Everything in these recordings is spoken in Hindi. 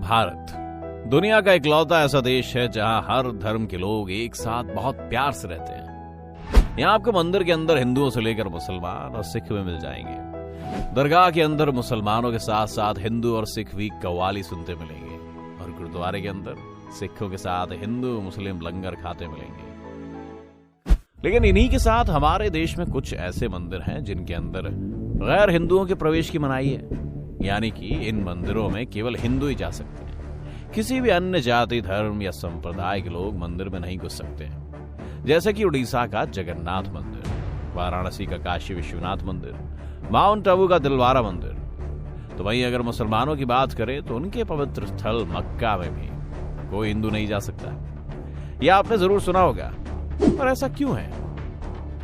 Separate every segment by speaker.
Speaker 1: भारत दुनिया का इकलौता ऐसा देश है जहां हर धर्म के लोग एक साथ बहुत प्यार से रहते हैं। यहाँ आपको मंदिर के अंदर हिंदुओं से लेकर मुसलमान और सिख भी मिल जाएंगे। दरगाह के अंदर मुसलमानों के साथ साथ हिंदू और सिख भी कव्वाली सुनते मिलेंगे और गुरुद्वारे के अंदर सिखों के साथ हिंदू मुस्लिम लंगर खाते मिलेंगे। लेकिन इन्हीं के साथ हमारे देश में कुछ ऐसे मंदिर हैं जिनके अंदर गैर हिंदुओं के प्रवेश की मनाही है, यानी कि इन मंदिरों में केवल हिंदू ही जा सकते हैं। किसी भी अन्य जाति धर्म या संप्रदाय के लोग मंदिर में नहीं घुस सकते हैं। जैसे कि उड़ीसा का जगन्नाथ मंदिर, वाराणसी का काशी विश्वनाथ मंदिर, माउंट आबू का दिलवारा मंदिर। तो वहीं अगर मुसलमानों की बात करें तो उनके पवित्र स्थल मक्का में भी कोई हिंदू नहीं जा सकता। यह आपने जरूर सुना होगा, पर ऐसा क्यों है?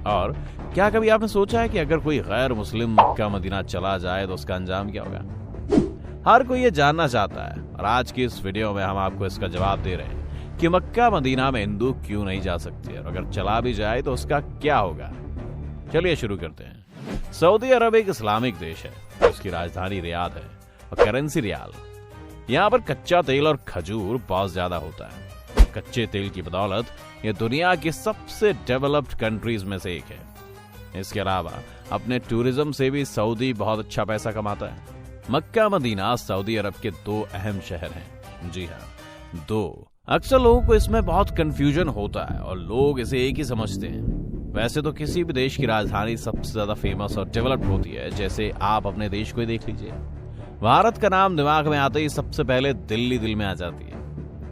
Speaker 1: और क्या कभी आपने सोचा है कि अगर कोई गैर मुस्लिम मक्का मदीना चला जाए तो उसका अंजाम क्या होगा? हर कोई ये जानना चाहता है और आज की इस वीडियो में हम आपको इसका जवाब दे रहे हैं कि मक्का मदीना में हिंदू क्यों नहीं जा सकते और अगर चला भी जाए तो उसका क्या होगा। चलिए शुरू करते हैं। सऊदी अरब एक इस्लामिक देश है। उसकी राजधानी रियाद है और करेंसी रियाल। यहाँ पर कच्चा तेल और खजूर बहुत ज्यादा होता है। कच्चे तेल की बदौलत ये दुनिया की सबसे डेवलप्ड कंट्रीज में से एक है। इसके अलावा अपने टूरिज्म से भी सऊदी बहुत अच्छा पैसा कमाता है। मक्का मदीना सऊदी अरब के दो अहम शहर हैं। जी हाँ, दो। अक्सर लोगों को इसमें बहुत कंफ्यूजन होता है और लोग इसे एक ही समझते हैं। वैसे तो किसी भी देश की राजधानी सबसे ज्यादा फेमस और डेवलप्ड होती है। जैसे आप अपने देश को ही देख लीजिए। भारत का नाम दिमाग में आते ही सबसे पहले दिल्ली दिल में आ जाती है।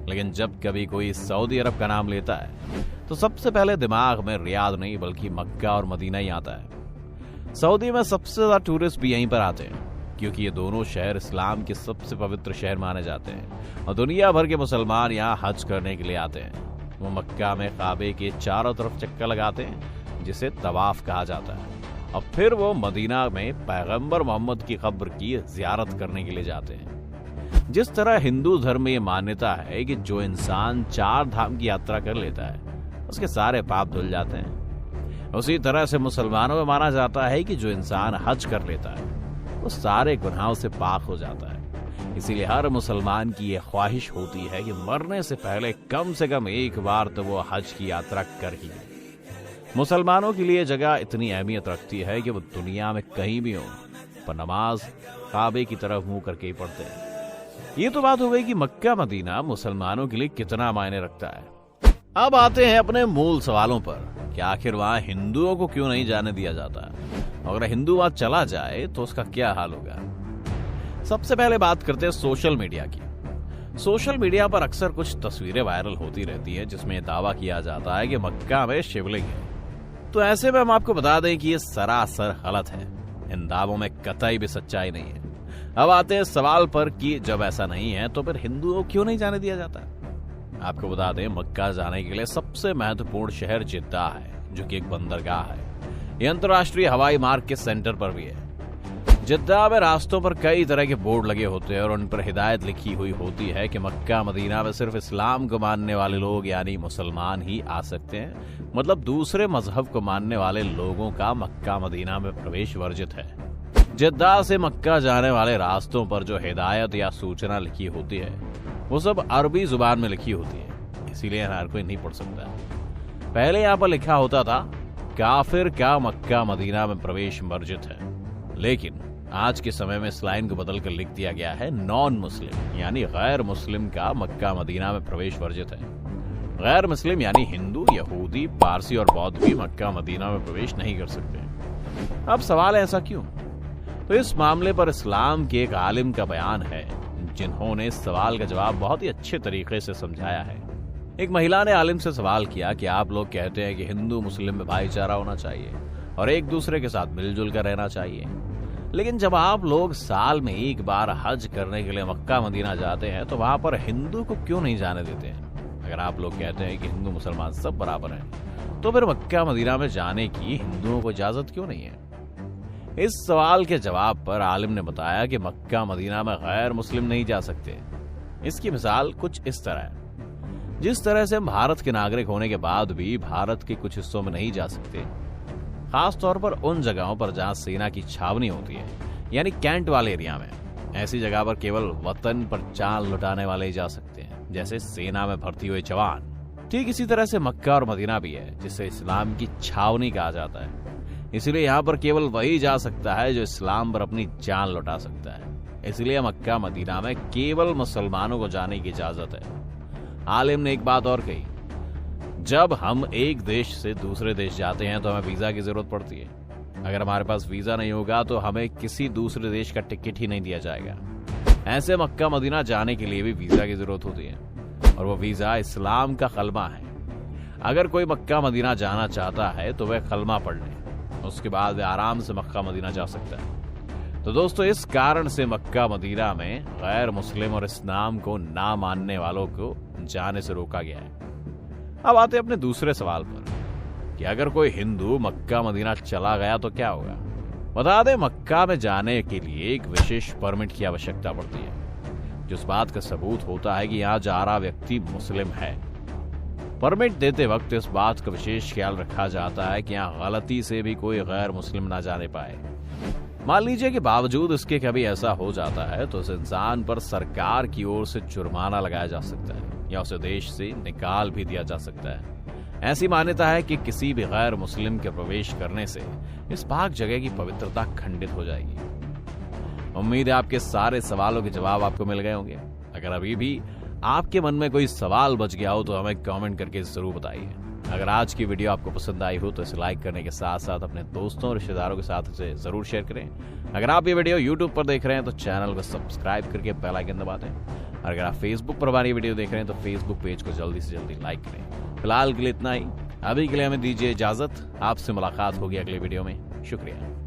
Speaker 1: लेकिन जब कभी कोई सऊदी अरब का नाम लेता है तो सबसे पहले दिमाग में रियाद नहीं बल्कि मक्का और मदीना ही आता है। सऊदी में सबसे ज्यादा टूरिस्ट भी यहीं पर आते हैं क्योंकि ये दोनों शहर इस्लाम के सबसे पवित्र शहर माने जाते हैं और दुनिया भर के मुसलमान यहाँ हज करने के लिए आते हैं। वो मक्का में काबे के चारों तरफ चक्कर लगाते हैं जिसे तवाफ कहा जाता है और फिर वो मदीना में पैगंबर मोहम्मद की कब्र की जियारत करने के लिए जाते हैं। जिस तरह हिंदू धर्म में ये मान्यता है कि जो इंसान 4 धाम की यात्रा कर लेता है उसके सारे पाप धुल जाते हैं, उसी तरह से मुसलमानों में माना जाता है कि जो इंसान हज कर लेता है वो सारे गुनाहों से पाक हो जाता है। इसीलिए हर मुसलमान की यह ख्वाहिश होती है कि मरने से पहले कम से कम एक बार तो वो हज की यात्रा कर ही ले। मुसलमानों के लिए जगह इतनी अहमियत रखती है कि वो दुनिया में कहीं भी हो पर नमाज काबे की तरफ मुंह करके ही पढ़ते हैं। ये तो बात हो गई कि मक्का मदीना मुसलमानों के लिए कितना मायने रखता है। अब आते हैं अपने मूल सवालों पर कि आखिर वहां हिंदुओं को क्यों नहीं जाने दिया जाता। अगर हिंदू वहां चला जाए तो उसका क्या हाल होगा। सबसे पहले बात करते हैं सोशल मीडिया की। सोशल मीडिया पर अक्सर कुछ तस्वीरें वायरल होती रहती है जिसमें दावा किया जाता है कि मक्का में शिवलिंग है। तो ऐसे में हम आपको बता दें कि ये सरासर गलत है। इन दावों में कतई भी सच्चाई नहीं है। अब आते हैं सवाल पर कि जब ऐसा नहीं है तो फिर हिंदुओं क्यों नहीं जाने दिया जाता। आपको बता दें मक्का जाने के लिए सबसे महत्वपूर्ण शहर जिद्दा है जो कि एक बंदरगाह है। यह अंतर्राष्ट्रीय हवाई मार्ग के सेंटर पर भी है। जिद्दा में रास्तों पर कई तरह के बोर्ड लगे होते हैं और उन पर हिदायत लिखी हुई होती है कि मक्का मदीना में सिर्फ इस्लाम को मानने वाले लोग यानी मुसलमान ही आ सकते हैं। मतलब दूसरे मजहब को मानने वाले लोगों का मक्का मदीना में प्रवेश वर्जित है। जिद्दा से मक्का जाने वाले रास्तों पर जो हिदायत या सूचना लिखी होती है वो सब अरबी जुबान में लिखी होती है, इसीलिए हर कोई नहीं पढ़ सकता। पहले यहाँ पर लिखा होता था काफिर का मक्का मदीना में प्रवेश वर्जित है, लेकिन आज के समय में इस लाइन को बदलकर लिख दिया गया है नॉन मुस्लिम यानी गैर मुस्लिम का मक्का मदीना में प्रवेश वर्जित है। गैर मुस्लिम यानी हिंदू, यहूदी, पारसी और बौद्ध भी मक्का मदीना में प्रवेश नहीं कर सकते। अब सवाल है ऐसा क्यों? तो इस मामले पर इस्लाम के एक आलिम का बयान है जिन्होंने इस सवाल का जवाब बहुत ही अच्छे तरीके से समझाया है। एक महिला ने आलिम से सवाल किया कि आप लोग कहते हैं कि हिंदू मुस्लिम में भाईचारा होना चाहिए और एक दूसरे के साथ मिलजुल कर रहना चाहिए, लेकिन जब आप लोग साल में एक बार हज करने के लिए मक्का मदीना जाते हैं तो वहां पर हिंदू को क्यों नहीं जाने देते हैं? अगर आप लोग कहते हैं कि हिंदू मुसलमान सब बराबर हैं तो फिर मक्का मदीना में जाने की हिंदुओं को इजाजत क्यों नहीं है? इस सवाल के जवाब पर आलिम ने बताया कि मक्का मदीना में गैर मुस्लिम नहीं जा सकते। इसकी मिसाल कुछ इस तरह है। जिस तरह से हम भारत के नागरिक होने के बाद भी भारत के कुछ हिस्सों में नहीं जा सकते, खास तौर पर उन जगहों पर जहां सेना की छावनी होती है यानी कैंट वाले एरिया में, ऐसी जगह पर केवल वतन पर जान लुटाने वाले ही जा सकते हैं, जैसे सेना में भर्ती हुए जवान। ठीक इसी तरह से मक्का और मदीना भी है, जिसे इस्लाम की छावनी कहा जाता है। इसलिए यहाँ पर केवल वही जा सकता है जो इस्लाम पर अपनी जान लुटा सकता है। इसलिए मक्का मदीना में केवल मुसलमानों को जाने की इजाजत है। आलिम ने एक बात और कही, जब हम एक देश से दूसरे देश जाते हैं तो हमें वीजा की जरूरत पड़ती है। अगर हमारे पास वीजा नहीं होगा तो हमें किसी दूसरे देश का टिकट ही नहीं दिया जाएगा। ऐसे मक्का मदीना जाने के लिए भी वीजा की जरूरत होती है, और वो वीजा इस्लाम का कलमा है। अगर कोई मक्का मदीना जाना चाहता है तो वह कलमा पढ़ ले, उसके बाद वह आराम से मक्का मदीना जा सकता है। तो दोस्तों, इस कारण से मक्का मदीना में गैर मुस्लिम और इस्लाम को ना मानने वालों को जाने से रोका गया है। अब आते अपने दूसरे सवाल पर कि अगर कोई हिंदू मक्का मदीना चला गया तो क्या होगा। बता दें, मक्का में जाने के लिए एक विशेष परमिट की आवश्यकता पड़ती है, जिस बात का सबूत होता है कि यहाँ जा रहा व्यक्ति मुस्लिम है। परमिट देते वक्त इस बात का विशेष ख्याल रखा जाता है कि यहाँ गलती से भी कोई गैर मुस्लिम ना जाने पाए। मान लीजिए कि बावजूद इसके कभी ऐसा हो जाता है तो उस इंसान पर सरकार की ओर से जुर्माना लगाया जा सकता है या उसे देश से निकाल भी दिया जा सकता है। ऐसी मान्यता है कि किसी भी गैर मुस्लिम के प्रवेश करने से इस पाक जगह की पवित्रता खंडित हो जाएगी। उम्मीद है आपके सारे सवालों के जवाब आपको मिल गए होंगे। अगर अभी भी आपके मन में कोई सवाल बच गया हो तो हमें कमेंट करके जरूर बताइए। अगर आज की वीडियो आपको पसंद आई हो तो इसे लाइक करने के साथ साथ अपने दोस्तों और रिश्तेदारों के साथ इसे जरूर शेयर करें। अगर आप ये वीडियो YouTube पर देख रहे हैं तो चैनल को सब्सक्राइब करके बेल आइकन दबा दें। और अगर आप फेसबुक पर हमारी वीडियो देख रहे हैं तो फेसबुक पेज को जल्दी से जल्दी लाइक करें। फिलहाल के लिए इतना ही। अभी के लिए हमें दीजिए इजाजत। आपसे मुलाकात होगी अगले वीडियो में। शुक्रिया।